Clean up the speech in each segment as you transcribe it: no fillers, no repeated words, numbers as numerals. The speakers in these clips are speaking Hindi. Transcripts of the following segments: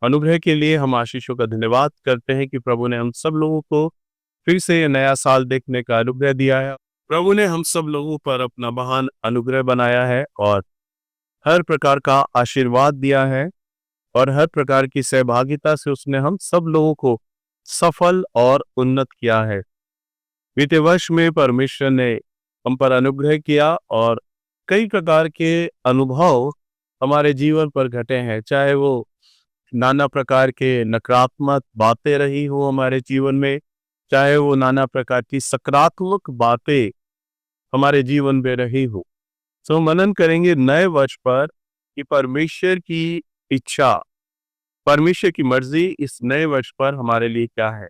अनुग्रह के लिए हम आशीषों का धन्यवाद करते हैं कि प्रभु ने हम सब लोगों को फिर से ये नया साल देखने का अनुग्रह दिया है। प्रभु ने हम सब लोगों पर अपना महान अनुग्रह बनाया है और हर प्रकार का आशीर्वाद दिया है और हर प्रकार की सहभागिता से उसने हम सब लोगों को सफल और उन्नत किया है। बीते वर्ष में परमेश्वर ने हम पर अनुग्रह किया और कई प्रकार के अनुभव हमारे जीवन पर घटे हैं, चाहे वो नाना प्रकार के नकारात्मक बातें रही हो हमारे जीवन में, चाहे वो नाना प्रकार की सकारात्मक बातें हमारे जीवन में रही हो। सो मनन करेंगे नए वर्ष पर कि परमेश्वर की इच्छा, परमेश्वर की मर्जी इस नए वर्ष पर हमारे लिए क्या है।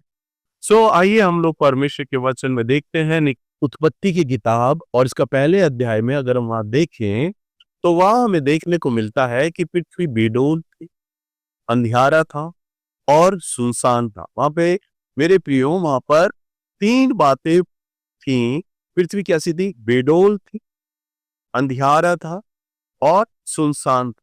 आइए हम लोग परमेश्वर के वचन में देखते हैं उत्पत्ति की किताब, और इसका पहले अध्याय में अगर हम वहां देखें तो वहां हमें देखने को मिलता है कि पृथ्वी बेडौल थी, अंधियारा था और सुनसान था। वहां पे मेरे प्रियो वहां पर तीन बातें थी। पृथ्वी कैसी थी? बेडौल थी, अंधियारा था और सुनसान था।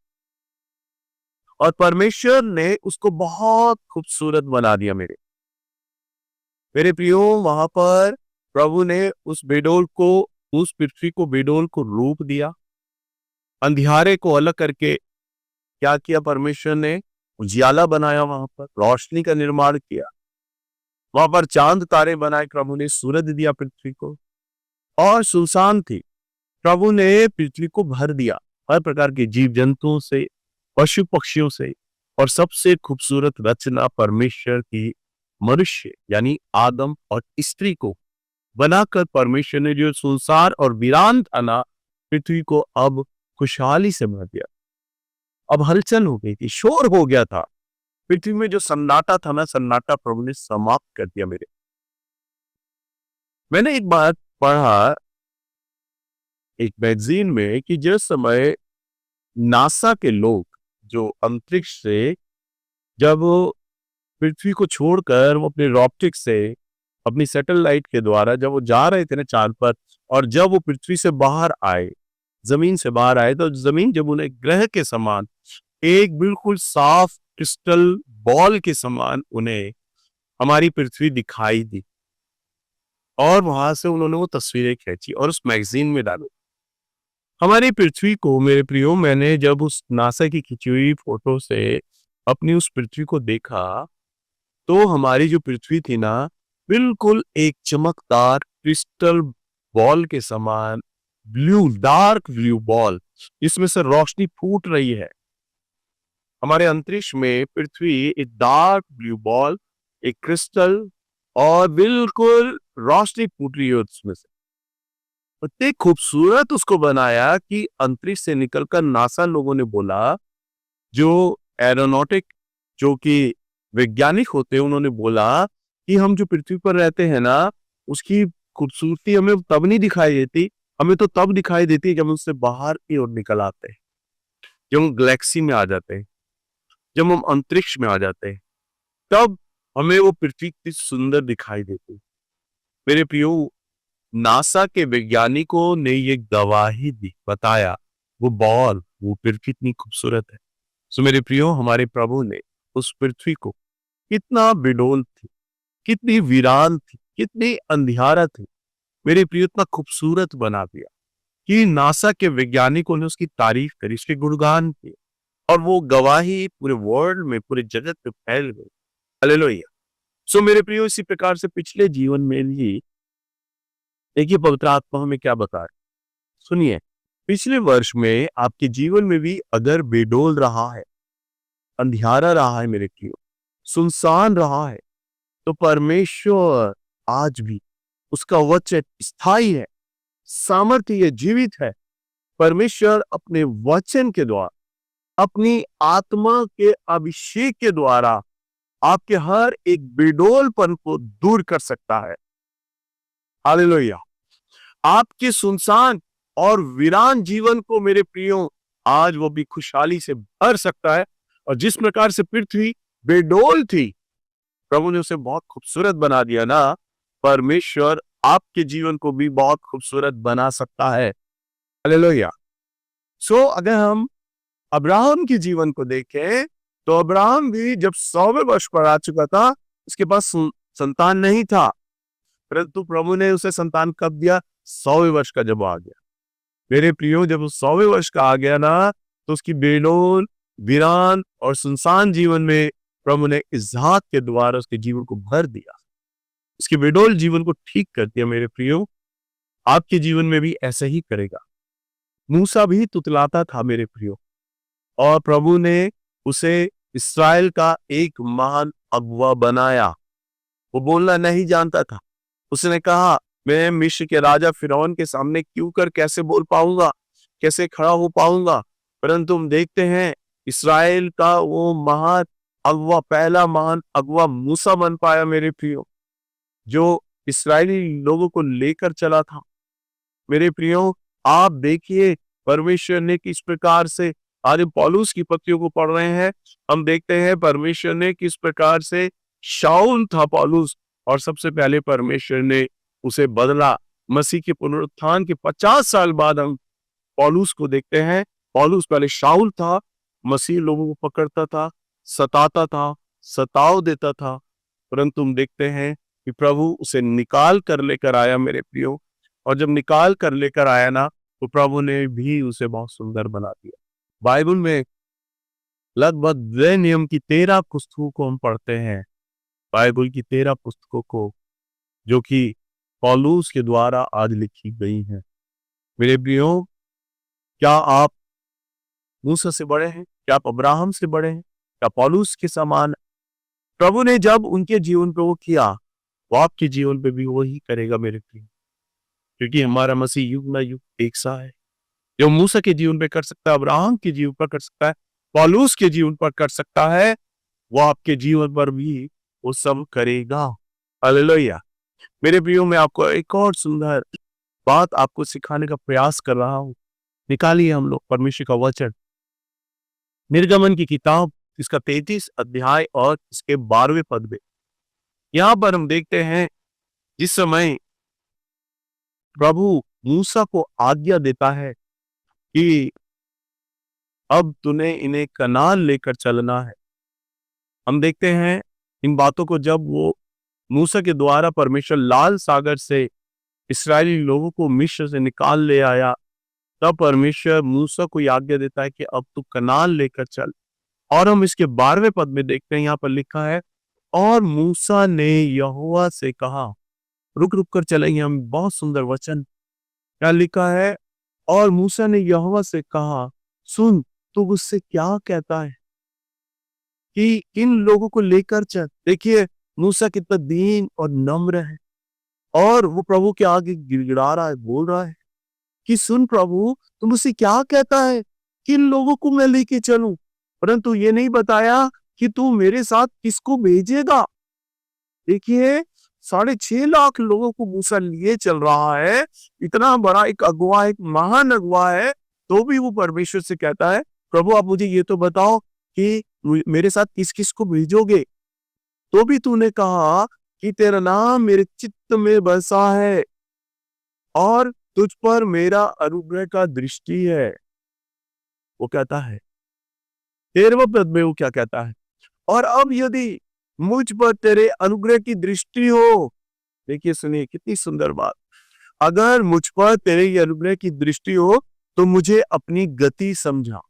और परमेश्वर ने उसको बहुत खूबसूरत बना दिया। मेरे प्रियो वहां पर प्रभु ने उस बेडौल को, उस पृथ्वी को, बेडौल को रूप दिया। अंधियारे को अलग करके क्या किया परमेश्वर ने? उजियाला बनाया, वहां पर रोशनी का निर्माण किया। वहां पर चांद तारे बनाए प्रभु ने, सूरज दिया पृथ्वी को। और सुनसान थी, प्रभु ने पृथ्वी को भर दिया हर प्रकार के जीव जंतुओं से, पशु पक्षियों से। और सबसे खूबसूरत रचना परमेश्वर की मनुष्य यानी आदम और स्त्री को बनाकर परमेश्वर ने जो सुनसान और वीरान था ना, पृथ्वी को अब खुशहाली से भर दिया। अब हलचल हो गई थी, शोर हो गया था पृथ्वी में। जो सन्नाटा था ना, सन्नाटा प्रभु ने समाप्त कर दिया। मैंने एक बात पढ़ा एक मैगजीन में कि जिस समय नासा के लोग जो अंतरिक्ष से जब पृथ्वी को छोड़कर वो अपने रॉकेट से, अपनी सैटेलाइट के द्वारा जब वो जा रहे थे ना चांद पर, और जब वो पृथ्वी से बाहर आए, जमीन से बाहर आए, तो जमीन जब उन्हें ग्रह के समान, एक बिल्कुल साफ क्रिस्टल बॉल के समान उन्हें हमारी पृथ्वी दिखाई दी। और वहां से उन्होंने वो तस्वीरें खींची और उस मैगजीन में डाली। हमारी पृथ्वी को मेरे प्रियो, मैंने जब उस नासा की खींची हुई फोटो से अपनी उस पृथ्वी को देखा, तो हमारी जो पृथ्वी थी ना, बिल्कुल एक चमकदार क्रिस्टल बॉल के समान, ब्लू, डार्क ब्लू बॉल, इसमें से रोशनी फूट रही है। हमारे अंतरिक्ष में पृथ्वी एक डार्क ब्लू बॉल, एक क्रिस्टल, और बिल्कुल रोशनी फूट रही है उसमें से। इतने खूबसूरत उसको बनाया कि अंतरिक्ष से निकलकर नासा लोगों ने बोला, जो एरोनॉटिक, जो कि वैज्ञानिक होते हैं, उन्होंने बोला कि हम जो पृथ्वी पर रहते हैं ना, उसकी खूबसूरती हमें तब नहीं दिखाई देती, हमें तो तब दिखाई देती है जब हम उससे बाहर की ओर निकल आते हैं, जब हम गैलेक्सी में आ जाते हैं, जब हम अंतरिक्ष में आ जाते हैं, तब हमें वो पृथ्वी कितनी सुंदर दिखाई देती है। मेरे प्रियो, नासा के वैज्ञानिकों ने ये गवाही दी, बताया वो बॉल, वो पृथ्वी इतनी खूबसूरत है। सो मेरे प्रियो, हमारे प्रभु ने उस पृथ्वी को कितना बेडौल थी, कितनी वीरान थी, कितनी अंधियारा थी, मेरे प्रियो इतना खूबसूरत बना दिया कि नासा के वैज्ञानिकों ने उसकी तारीफ करी, उसके गुणगान किए, और वो गवाही पूरे वर्ल्ड में, पूरे जगत में फैल गई। हालेलुया। सो मेरे प्रियो, इसी प्रकार से पिछले जीवन में भी देखिए पवित्र आत्मा हमें क्या बता रही। सुनिए, पिछले वर्ष में आपके जीवन में भी अगर बेडौल रहा है, अंधियारा रहा है मेरे प्रियो, सुनसान रहा है, तो परमेश्वर आज भी, उसका वचन स्थायी है, सामर्थ्य है, जीवित है। परमेश्वर अपने वचन के द्वारा, अपनी आत्मा के अभिषेक के द्वारा आपके हर एक बेडौलपन को दूर कर सकता है। हालेलुया। आपके सुनसान और वीरान जीवन को मेरे प्रियो आज वो भी खुशहाली से भर सकता है। और जिस प्रकार से पृथ्वी बेडौल थी, प्रभु ने उसे बहुत खूबसूरत बना दिया ना, परमेश्वर आपके जीवन को भी बहुत खूबसूरत बना सकता है। हालेलुया। अगर हम अब्राहम के जीवन को देखें, तो अब्राहम भी जब 100वें वर्ष पर आ चुका था, उसके पास संतान नहीं था, परंतु प्रभु ने उसे संतान कब दिया? 100वें वर्ष का जब आ गया। मेरे प्रियो, जब वो 100वें वर्ष का आ गया ना, तो उसकी बेलोन, वीरान और सुनसान जीवन में प्रभु ने इसहाक के द्वारा उसके जीवन को भर दिया, उसके बेडोल जीवन को ठीक कर दिया। मेरे प्रियो, आपके जीवन में भी ऐसा ही करेगा। मूसा भी तुतलाता था मेरे प्रियो, और प्रभु ने उसे इस्राएल का एक महान अगुवा बनाया। वो बोलना नहीं जानता था। उसने कहा, मैं मिस्र के राजा फिरौन के सामने क्यों कर कैसे बोल पाऊंगा, कैसे खड़ा हो पाऊंगा। परंतु हम देखते हैं इस्राएल का वो महान अगुवा, पहला महान अगुवा मूसा बन पाया मेरे प्रियो, जो इस्राएली लोगों को लेकर चला था। मेरे प्रियो, आप देखिए परमेश्वर ने किस प्रकार से, आज हम पौलुस की पत्तियों को पढ़ रहे हैं, हम देखते हैं परमेश्वर ने किस प्रकार से, शाऊल था पौलुस, और सबसे पहले परमेश्वर ने उसे बदला। मसीह के पुनरुत्थान के 50 साल बाद हम पौलुस को देखते हैं। पौलुस पहले शाऊल था, मसीह लोगों को पकड़ता था, सताता था, सताव देता था, परंतु हम देखते हैं कि प्रभु उसे निकाल कर लेकर आया मेरे प्रियो। और जब निकाल कर लेकर आया ना, तो प्रभु ने भी उसे बहुत सुंदर बना दिया। बाइबल में लगभग 2 नियम की 13 पुस्तकों को हम पढ़ते हैं, बाइबल की 13 पुस्तकों को, जो कि पौलुस के द्वारा आज लिखी गई हैं। मेरे प्रियो, क्या आप मूसा से बड़े हैं? क्या आप अब्राहम से बड़े हैं? क्या पौलुस के समान? प्रभु ने जब उनके जीवन पे वो किया, वो आपके जीवन पे भी वही करेगा मेरे प्रियो, क्योंकि हमारा मसीह युग ना युग एक सा है। जो मूसा के जीवन पे कर सकता है, अब्राहम के जीवन पर कर सकता है, पौलुस के जीवन पर कर सकता है, वो आपके जीवन पर भी वो सब करेगा। हालेलुया। मेरे प्रियो, मैं आपको एक और सुंदर बात आपको सिखाने का प्रयास कर रहा हूं। निकालिए हम लोग परमेश्वर का वचन, निर्गमन की किताब, इसका 33 अध्याय और इसके 12वें पद में। यहां पर हम देखते हैं, जिस समय प्रभु मूसा को आज्ञा देता है कि अब तूने इन्हें कनान लेकर चलना है। हम देखते हैं इन बातों को, जब वो मूसा के द्वारा परमेश्वर लाल सागर से इस्राएली लोगों को मिस्र से निकाल ले आया, तब परमेश्वर मूसा को आज्ञा देता है कि अब तू कनान लेकर चल। और हम इसके 12वें पद में देखते हैं, यहाँ पर लिखा है, और मूसा ने यहोवा से कहा। रुक रुक कर चलेंगे हम, बहुत सुंदर वचन। क्या लिखा है? और मूसा ने यहोवा से कहा, सुन, तू मुझसे क्या कहता है कि इन लोगों को लेकर चल। देखिए मूसा कितना दीन और नम्र है, और वो प्रभु के आगे गिड़गिड़ा रहा है, बोल रहा है कि सुन प्रभु, तू मुझसे क्या कहता है कि इन लोगों को मैं लेके चलूं, परंतु ये नहीं बताया कि तू मेरे साथ किसको भेजेगा। देखिए 6.5 लाख लोगों को मूसा लिए चल रहा है, इतना बड़ा एक अगुवा, एक महान अगुवा है, तो भी वो परमेश्वर से कहता है, प्रभु आप मुझे ये तो बताओ कि मेरे साथ किस किस को भेजोगे। तो भी तूने कहा कि तेरा नाम मेरे चित्त में बसा है, और तुझ पर मेरा अनुग्रह का दृष्टि है। वो कहता है 13वें पद में, वो क्या कहता है? और अब यदि मुझ पर तेरे अनुग्रह की दृष्टि हो। देखिए सुनिए कितनी सुंदर बात। अगर मुझ पर तेरे ये अनुग्रह की दृष्टि हो, तो मुझे अपनी गति समझा।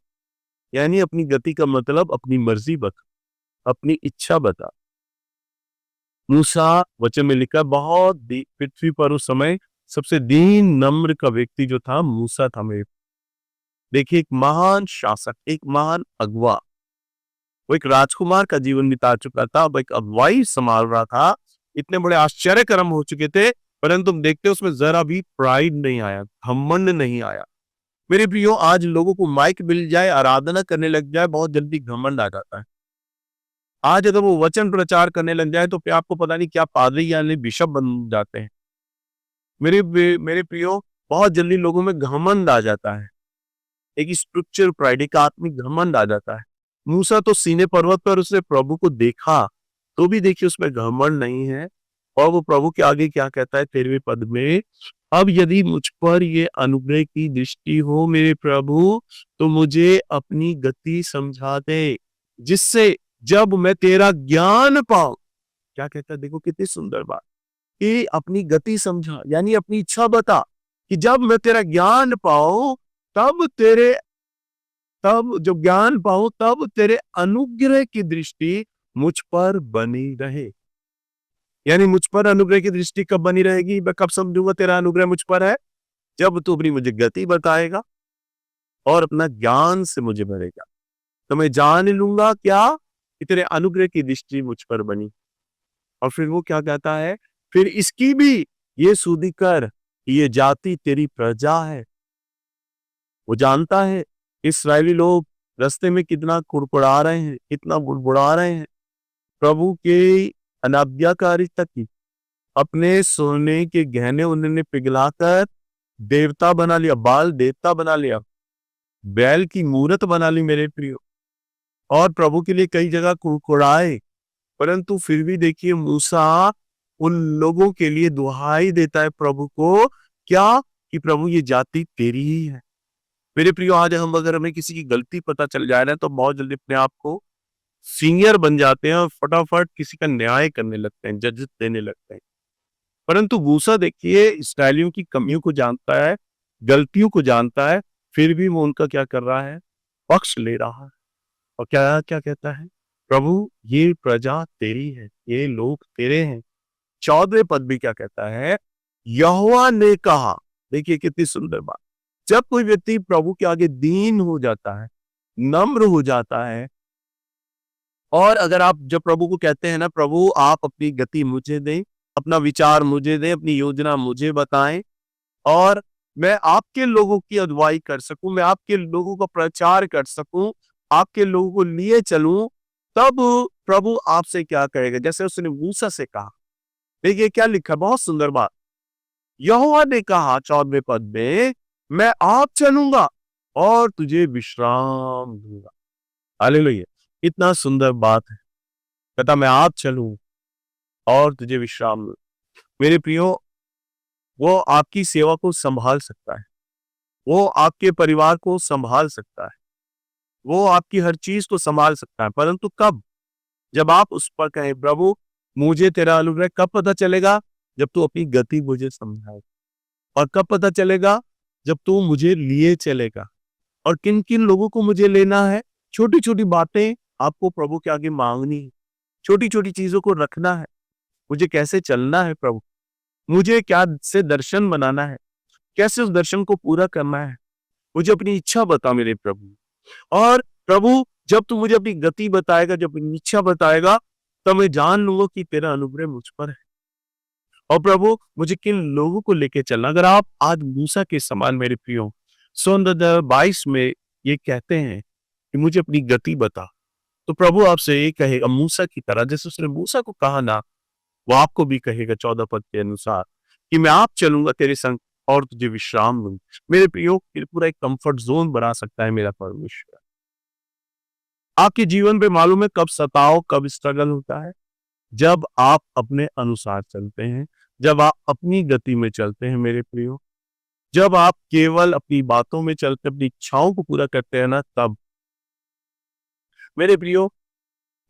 यानी अपनी गति का मतलब अपनी मर्जी बता, अपनी इच्छा बता। मूसा वचन में लिखा, बहुत पृथ्वी पर उस समय सबसे दीन नम्र का व्यक्ति जो था, मूसा था। मेरे देखिए, एक महान शासक, एक महान अगुवा, वो एक राजकुमार का जीवन बिता चुका था, वो एक अगुवाई संभाल रहा था, इतने बड़े आश्चर्य कर्म हो चुके थे, परंतु तुम देखते हो उसमें जरा भी प्राइड नहीं आया, घमंड नहीं आया। मेरे प्रियो, आज लोगों को माइक मिल जाए, आराधना करने लग जाए, बहुत जल्दी घमंड आ जाता है। आज अगर वो वचन प्रचार करने लग जाए, तो फिर आपको पता नहीं क्या पादरी यानी बिशप बन जाते हैं। मेरे प्रियो, बहुत जल्दी लोगों में घमंड आ जाता है, एक स्पिरिचुअल प्राइड, एक आत्मिक घमंड आ जाता है। मूसा तो सीने पर्वत पर उसने प्रभु को देखा, तो भी देखिए उसमें घमंड नहीं है, और वो प्रभु के आगे क्या कहता है 13वें पद में, अब यदि मुझ पर ये अनुग्रह की दृष्टि हो मेरे प्रभु, तो मुझे अपनी गति समझा दे। जिससे जब मैं तेरा ज्ञान पाऊं, क्या कहता है, देखो कितनी सुंदर बात, कि अपनी गति समझा, यानी अपनी इच्छा बता कि जब मैं तेरा ज्ञान पाऊं, तब तेरे तब जब ज्ञान पाऊं तब तेरे अनुग्रह की दृष्टि मुझ पर बनी रहे। यानी मुझ पर अनुग्रह की दृष्टि कब बनी रहेगी, मैं कब समझूंगा तेरा अनुग्रह मुझ पर है? जब तू अपनी मुझे गति बताएगा और अपना ज्ञान से मुझे भरेगा, तो मैं जान लूंगा क्या, कि तेरे अनुग्रह की दृष्टि मुझ पर बनी। और फिर वो क्या कहता है, फिर इसकी भी ये सुधि कर, ये जाति तेरी प्रजा है। वो जानता है इस्राएली लोग रास्ते में कितना कुड़कुड़ा रहे हैं, कितना बुड़बुड़ा रहे हैं, प्रभु के अनाज्ञाकारिता की। अपने सोने के गहने उन्होंने पिघलाकर देवता बना लिया, बाल देवता बना लिया, बैल की मूरत बना ली मेरे प्रियो, और प्रभु के लिए कई जगह कुड़कुड़ाए। परंतु फिर भी देखिए मूसा उन लोगों के लिए दुहाई देता है प्रभु को, क्या, कि प्रभु ये जाति तेरी ही है। मेरे प्रियो, आज हम अगर हमें किसी की गलती पता चल जाए ना, तो बहुत जल्दी अपने आप को सीनियर बन जाते हैं और फटाफट किसी का न्याय करने लगते हैं, जज देने लगते हैं। परंतु मूसा देखिए इसराइलियों की कमियों को जानता है, गलतियों को जानता है, फिर भी वो उनका क्या कर रहा है, पक्ष ले रहा है। और क्या क्या कहता है, प्रभु ये प्रजा तेरी है, ये लोग तेरे हैं। 14वें पद भी क्या कहता है, यहोवा ने कहा। देखिए कितनी सुंदर बात। जब कोई व्यक्ति प्रभु के आगे दीन हो जाता है, नम्र हो जाता है, और अगर आप जब प्रभु को कहते हैं ना, प्रभु आप अपनी गति मुझे दें, अपना विचार मुझे दें, अपनी योजना मुझे बताएं, और मैं आपके लोगों की अगुवाई कर सकूं, मैं आपके लोगों का प्रचार कर सकूं, आपके लोगों को लिए चलूं, तब प्रभु आपसे क्या करेगा, जैसे उसने मूसा से कहा। देखिए क्या लिखा, बहुत सुंदर बात। यहोवा ने कहा 14वें पद में, मैं आप चलूंगा और तुझे विश्राम दूंगा। हालेलुया, इतना सुंदर बात है। कहता मैं आप चलूं और तुझे विश्राम दूं। मेरे प्रियो, वो आपकी सेवा को संभाल सकता है, वो आपके परिवार को संभाल सकता है, वो आपकी हर चीज को संभाल सकता है, परंतु कब, जब आप उस पर कहें, प्रभु मुझे तेरा अनुग्रह कब पता चलेगा, जब तू अपनी गति मुझे समझाए। और कब पता चलेगा, जब तू मुझे लिए चलेगा। और किन किन लोगों को मुझे लेना है, छोटी छोटी बातें आपको प्रभु के आगे मांगनी है, छोटी छोटी चीजों को रखना है। मुझे कैसे चलना है प्रभु, मुझे क्या से दर्शन बनाना है, कैसे उस दर्शन को पूरा करना है, मुझे अपनी इच्छा बता मेरे प्रभु। और प्रभु जब तू मुझे अपनी गति बताएगा, जब अपनी इच्छा बताएगा, तब मैं जान लूंगा कि तेरा अनुग्रह मुझ पर है। और प्रभु मुझे किन लोगों को लेके चलना। अगर आप आज मूसा के समान मेरे प्रियो, 22 में ये कहते हैं कि मुझे अपनी गति बता, तो प्रभु आपसे ये कहेगा मूसा की तरह, जैसे उसने मूसा को कहा ना, वो आपको भी कहेगा 14 पद के अनुसार, कि मैं आप चलूंगा तेरे संग और तुझे विश्राम दूंगा। मेरे प्रियो, ये पूरा एक कंफर्ट जोन बना सकता है मेरा परमेश्वर। आपके जीवन पे मालूम है कब सताव, कब स्ट्रगल होता है, जब आप अपने अनुसार चलते हैं, जब आप अपनी गति में चलते हैं मेरे प्रियो, जब आप केवल अपनी बातों में चलते अपनी इच्छाओं को पूरा करते हैं ना, तब मेरे प्रियो,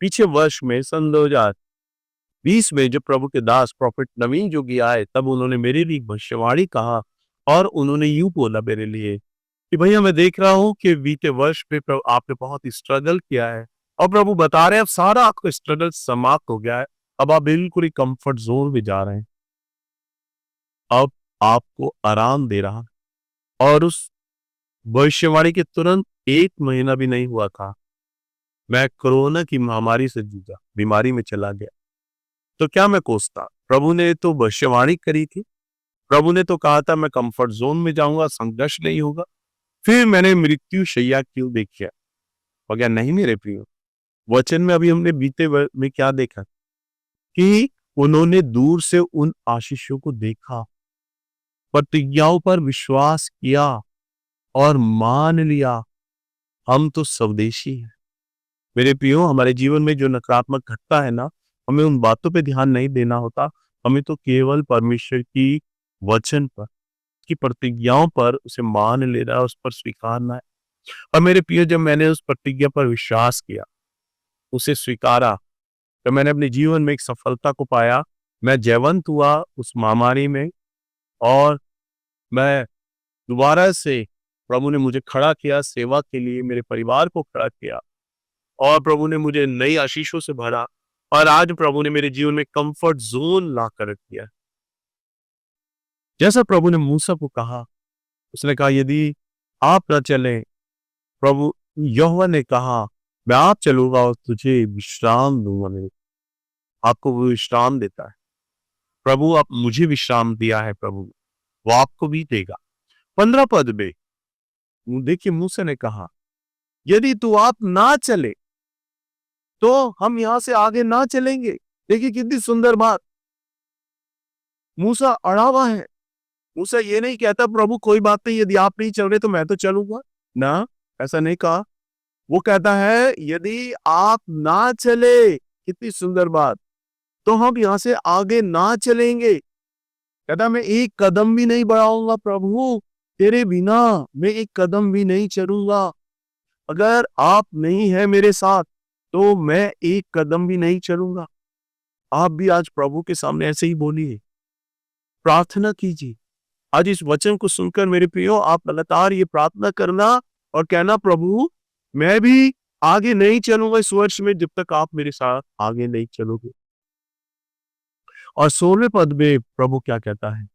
पीछे वर्ष में सन 2020 में जब प्रभु के दास प्रॉफिट नवीन जोगी आए, तब उन्होंने मेरे लिए भविष्यवाणी कहा, और उन्होंने यूं बोला मेरे लिए कि भैया मैं देख रहा हूं कि बीते वर्ष में आपने बहुत स्ट्रगल किया है, और प्रभु बता रहे हैं अब सारा आपका स्ट्रगल समाप्त हो गया है, अब आप बिल्कुल ही कंफर्ट जोन में जा रहे हैं, अब आपको आराम दे रहा। और उस भविष्यवाणी के तुरंत 1 महीना भी नहीं हुआ था, मैं कोरोना की महामारी से जूझा, बीमारी में चला गया। तो क्या मैं कोसता, प्रभु ने तो भविष्यवाणी करी थी, प्रभु ने तो कहा था मैं कंफर्ट जोन में जाऊंगा, संघर्ष नहीं होगा, फिर मैंने मृत्यु शैया क्यों देखा, हो गया नहीं मेरे प्रियो। वचन में अभी हमने बीते में क्या देखा, कि उन्होंने दूर से उन आशीषों को देखा, प्रतिज्ञाओं पर विश्वास किया और मान लिया, हम तो स्वदेशी हैं। मेरे प्रियो, हमारे जीवन में जो नकारात्मक घटता है ना, हमें उन बातों पे ध्यान नहीं देना होता, हमें तो केवल परमेश्वर की वचन पर, की प्रतिज्ञाओं पर उसे मान लेना है, उस पर स्वीकारना है। और मेरे प्रियो, जब मैंने उस प्रतिज्ञा पर विश्वास किया, उसे स्वीकारा, तो मैंने अपने जीवन में एक सफलता को पाया। मैं जयवंत हुआ उस महामारी में, और मैं दोबारा से प्रभु ने मुझे खड़ा किया सेवा के लिए, मेरे परिवार को खड़ा किया, और प्रभु ने मुझे नई आशीषों से भरा, और आज प्रभु ने मेरे जीवन में कंफर्ट जोन ला कर रख दिया। जैसा प्रभु ने मूसा को कहा, उसने कहा यदि आप न चलें, प्रभु यहोवा ने कहा मैं आप चलूंगा और तुझे विश्राम दूंगा। मेरे आपको वो विश्राम देता है प्रभु, आप मुझे विश्राम दिया है प्रभु, वो आपको भी देगा। 15 पद में देखिए मूसा ने कहा यदि तू आप ना चले तो हम यहां से आगे ना चलेंगे। देखिए कितनी सुंदर बात, मूसा अड़ा हुआ है। मूसा ये नहीं कहता प्रभु कोई बात नहीं, यदि आप नहीं चल रहे तो मैं तो चलूंगा ना, ऐसा नहीं कहा। वो कहता है यदि आप ना चले, कितनी सुंदर बात, तो हम यहां से आगे ना चलेंगे। कहता मैं एक कदम भी नहीं बढ़ाऊंगा प्रभु, तेरे बिना मैं एक कदम भी नहीं चलूंगा। अगर आप नहीं है मेरे साथ तो मैं एक कदम भी नहीं चलूंगा। आप भी आज प्रभु के सामने ऐसे ही बोलिए, प्रार्थना कीजिए। आज इस वचन को सुनकर मेरे प्रियो आप लगातार ये प्रार्थना करना और कहना प्रभु मैं भी आगे नहीं चलूंगा इस वर्ष में जब तक आप मेरे साथ आगे नहीं चलोगे। और 16वें पद में प्रभु क्या कहता है,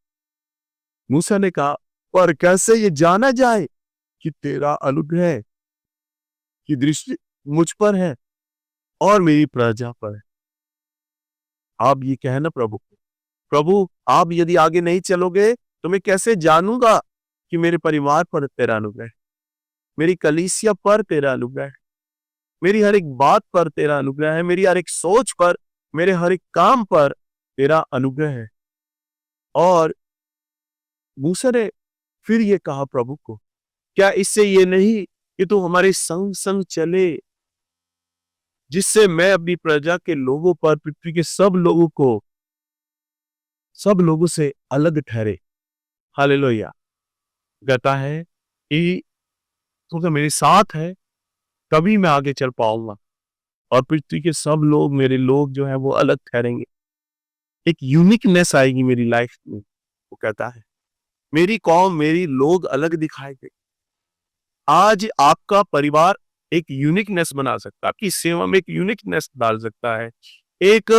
मूसा ने कहा पर कैसे ये जाना जाए कि तेरा अनुग्रह की दृष्टि मुझ पर है और मेरी प्रजा पर है। आप ये कहना प्रभु को, प्रभु आप यदि आगे नहीं चलोगे तो मैं कैसे जानूंगा कि मेरे परिवार पर तेरा अनुग्रह है, मेरी कलीसिया पर तेरा अनुग्रह है, मेरी हर एक बात पर तेरा अनुग्रह है, मेरी हर एक सोच पर, मेरे हर एक काम पर तेरा अनुग्रह है। और मूसा ने फिर ये कहा प्रभु को, क्या इससे ये नहीं कि तू हमारे संग संग चले, जिससे मैं अपनी प्रजा के लोगों पर, पृथ्वी के सब लोगों से अलग ठहरे। हालेलुया। कहता है कि तू तो मेरे साथ है तभी मैं आगे चल पाऊंगा, और पृथ्वी के सब लोग मेरे लोग जो है वो अलग ठहरेंगे। एक यूनिकनेस आएगी मेरी लाइफ में। वो कहता है मेरी कौम, मेरी लोग अलग दिखाई दे। आज आपका परिवार एक यूनिकनेस बना सकता है, आपकी सेवा में एक यूनिकनेस डाल सकता है, एक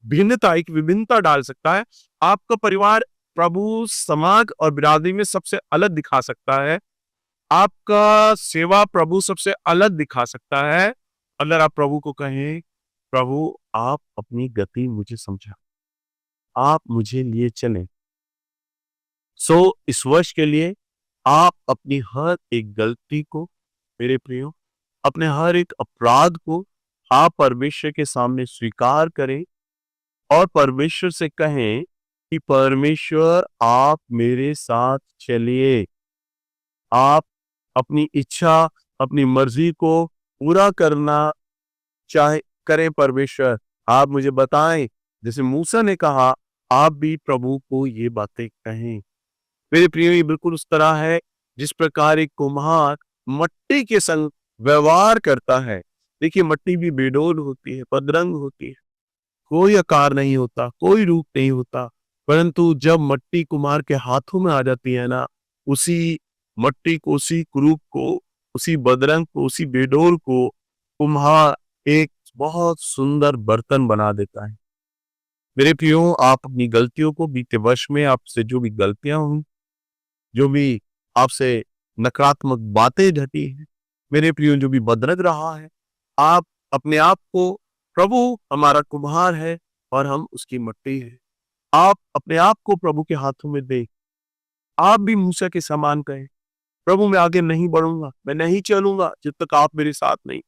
भिन्नता, एक विभिन्नता डाल सकता है। आपका परिवार प्रभु, समाज और बिरादरी में सबसे अलग दिखा सकता है। आपका सेवा प्रभु सबसे अलग दिखा सकता है। अगर आप प्रभु को कहें प्रभु आप अपनी गति मुझे समझा, आप मुझे लिए चलें। इस वर्ष के लिए आप अपनी हर एक गलती को, मेरे प्रियो, अपने हर एक अपराध को आप परमेश्वर के सामने स्वीकार करें और परमेश्वर से कहें कि परमेश्वर आप मेरे साथ चलिए। आप अपनी इच्छा, अपनी मर्जी को पूरा करना चाहे करें परमेश्वर, आप मुझे बताएं। जैसे मूसा ने कहा आप भी प्रभु को ये बातें कहें। मेरे प्रियो ये बिल्कुल उस तरह है जिस प्रकार एक कुम्हार मट्टी के संग व्यवहार करता है। देखिए मट्टी भी बेडोल होती है, बदरंग होती है, कोई आकार नहीं होता, कोई रूप नहीं होता, परंतु जब मट्टी कुम्हार के हाथों में आ जाती है ना, उसी मट्टी को, उसी कुरूप को, उसी बदरंग को, उसी बेडोल को कुम्हार एक बहुत सुंदर बर्तन बना देता है। मेरे प्रियो आप अपनी गलतियों को, बीते वर्ष में आपसे जो भी गलतियां हुई, जो भी आपसे नकारात्मक बातें घटी हैं, मेरे प्रियो जो भी बदरंग रहा है, आप अपने आप को, प्रभु हमारा कुम्हार है और हम उसकी मट्टी है, आप अपने आप को प्रभु के हाथों में दे। आप भी मूसा के समान कहें प्रभु मैं आगे नहीं बढ़ूंगा, मैं नहीं चलूंगा जब तक आप मेरे साथ नहीं,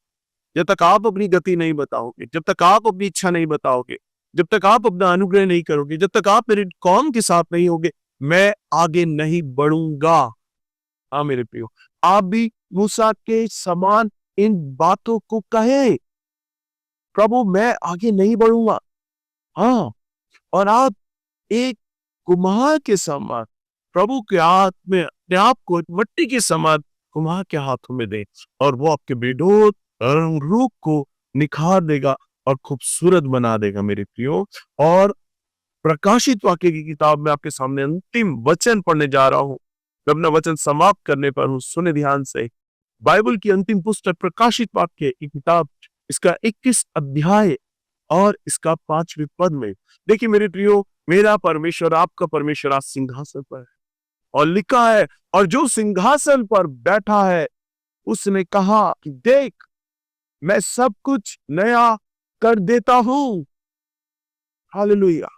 जब तक आप अपनी गति नहीं बताओगे, जब तक आप अपनी इच्छा नहीं बताओगे, जब तक आप अपना अनुग्रह नहीं करोगे, जब तक आप मेरे कौम के साथ नहीं होगे, मैं आगे नहीं बढ़ूंगा। हाँ मेरे प्रियो, आप भी मूसा के समान इन बातों को कहें, प्रभु मैं आगे नहीं बढ़ूंगा। हाँ, और आप एक कुम्हार के समान प्रभु के हाथ में अपने आप को एक मट्टी के समान कुम्हार के हाथों में दें, और वो आपके बेडोल रूप को निखार देगा और खूबसूरत बना देगा मेरे प्रियो। और प्रकाशित वाक्य की किताब में आपके सामने अंतिम वचन पढ़ने जा रहा हूं। मैं अपना वचन समाप्त करने पर हूं, सुने ध्यान से। बाइबल की अंतिम पुस्तक प्रकाशित वाक्य की किताब, इसका 21 अध्याय और इसका 5वें पद में देखिए मेरे प्रियो, मेरा परमेश्वर आपका परमेश्वर आज सिंहासन पर है और लिखा है, और जो सिंहासन पर बैठा है उसने कहा कि देख, मैं सब कुछ नया कर देता हूं। हालेलुया।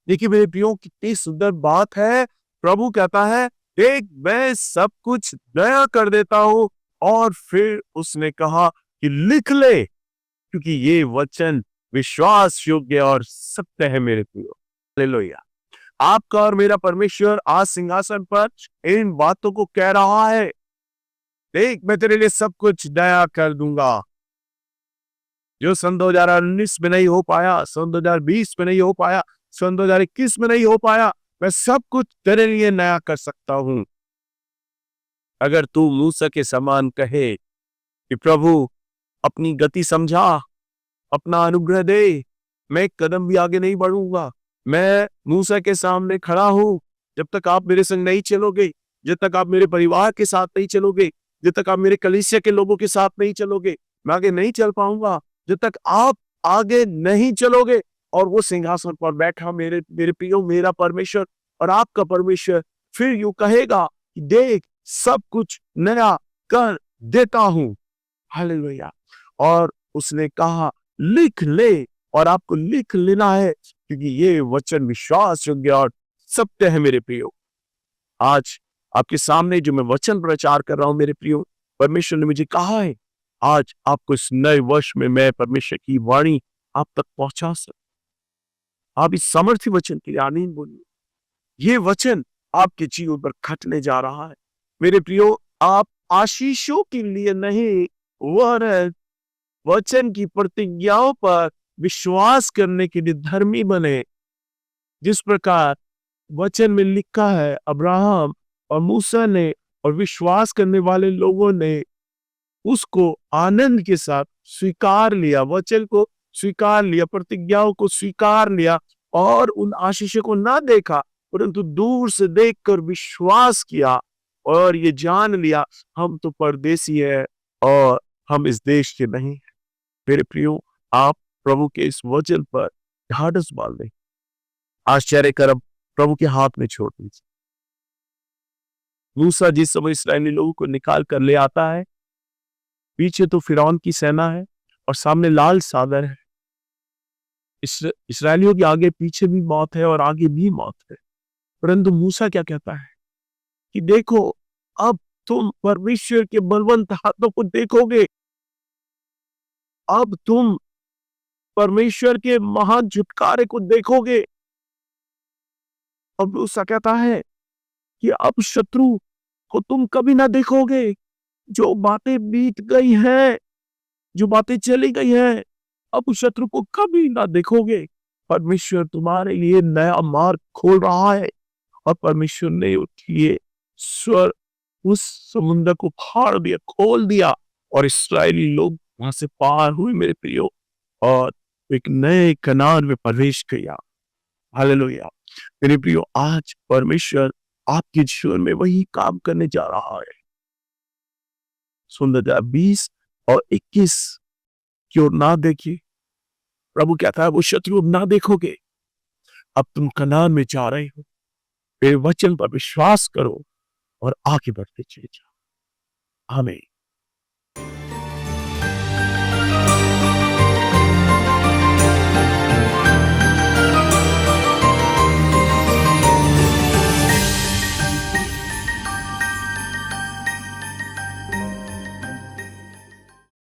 देखिए मेरे प्रियो, कितनी सुंदर बात है। प्रभु कहता है, देख मैं सब कुछ नया कर देता हूं। और फिर उसने कहा कि लिख ले, क्योंकि ये वचन विश्वास योग्य और सत्य है मेरे प्रियो। हालेलुया। आपका और मेरा परमेश्वर आज सिंहासन पर इन बातों को कह रहा है, देख मैं तेरे लिए सब कुछ नया कर दूंगा। जो सन 2019 में नहीं हो पाया, सन 2020 में नहीं हो पाया, सन 2021 में नहीं हो पाया, मैं सब कुछ तेरे लिए नया कर सकता हूं। अगर तू मूसा के समान कहे कि प्रभु अपनी गति समझा, अपना अनुग्रह दे, मैं एक कदम भी आगे नहीं बढ़ूंगा। मैं मूसा के सामने खड़ा हूं, जब तक आप मेरे संग नहीं चलोगे, जब तक आप मेरे परिवार के साथ नहीं चलोगे, जब तक आप मेरे कलीसिया के लोगों के साथ नहीं चलोगे, मैं आगे नहीं चल पाऊंगा। जब तक आप आगे नहीं चलोगे, और वो सिंहासन पर बैठा मेरे मेरे प्रियो मेरा परमेश्वर और आपका परमेश्वर फिर यूं कहेगा कि देख सब कुछ नया कर देता हूं। हालेलुया। और उसने कहा लिख ले, और आपको लिख लेना है, क्योंकि ये वचन विश्वास योग्य और सत्य है मेरे प्रियो। आज आपके सामने जो मैं वचन प्रचार कर रहा हूं मेरे प्रियो, परमेश्वर ने मुझे कहा है आज आपको इस नए वर्ष में मैं परमेश्वर की वाणी आप तक पहुंचा सकता। आप इस सामर्थ्य वचन के लिए आमीन बोलिए। ये वचन आपके जीवन पर खटने जा रहा है मेरे प्रियो। आप आशीषों के लिए नहीं, वरन वचन की प्रतिज्ञाओं पर विश्वास करने के लिए धर्मी बने। जिस प्रकार वचन में लिखा है, अब्राहम और मूसा ने और विश्वास करने वाले लोगों ने उसको आनंद के साथ स्वीकार लिया, वचन को स्वीकार लिया, प्रतिज्ञाओं को स्वीकार लिया, और उन आशीषों को ना देखा, परंतु दूर से देखकर विश्वास किया और ये जान लिया हम तो परदेसी है और हम इस देश के नहीं। मेरे प्रियो, आप प्रभु के इस वचन पर ढाढ़स बांध लें, आश्चर्य कर्म प्रभु के हाथ में छोड़ दीजिए। मूसा जिस समय इस्राएली लोगों को निकाल कर ले आता है, पीछे तो फिरौन की सेना है और सामने लाल सागर है। इस्राएलियों के आगे पीछे भी मौत है और आगे भी मौत है। परंतु मूसा क्या कहता है कि देखो, अब तुम परमेश्वर के बलवंत हाथों को देखोगे, अब तुम परमेश्वर के महान छुटकारे को देखोगे। अब मूसा कहता है कि अब शत्रु को तुम कभी ना देखोगे। जो बातें बीत गई हैं, जो बातें चली गई हैं, अब उस शत्रु को कभी ना देखोगे। परमेश्वर तुम्हारे लिए नया मार्ग खोल रहा है। और परमेश्वर ने उठिए स्वर उस समुद्र को फाड़ दिया, खोल दिया, और इस्राएली लोग वहां से पार हुए मेरे प्रियो, और एक नए कनान में प्रवेश किया। हालेलुया। मेरे प्रियो, आज परमेश्वर आपके जीवन में वही काम करने जा रहा है। सुंदर 20 और 21 की ओर ना देखिए। प्रभु कहता है वो शत्रु अब ना देखोगे, अब तुम कनान में जा रहे हो। मेरे वचन पर विश्वास करो और आगे बढ़ते चले जाओ। आमीन।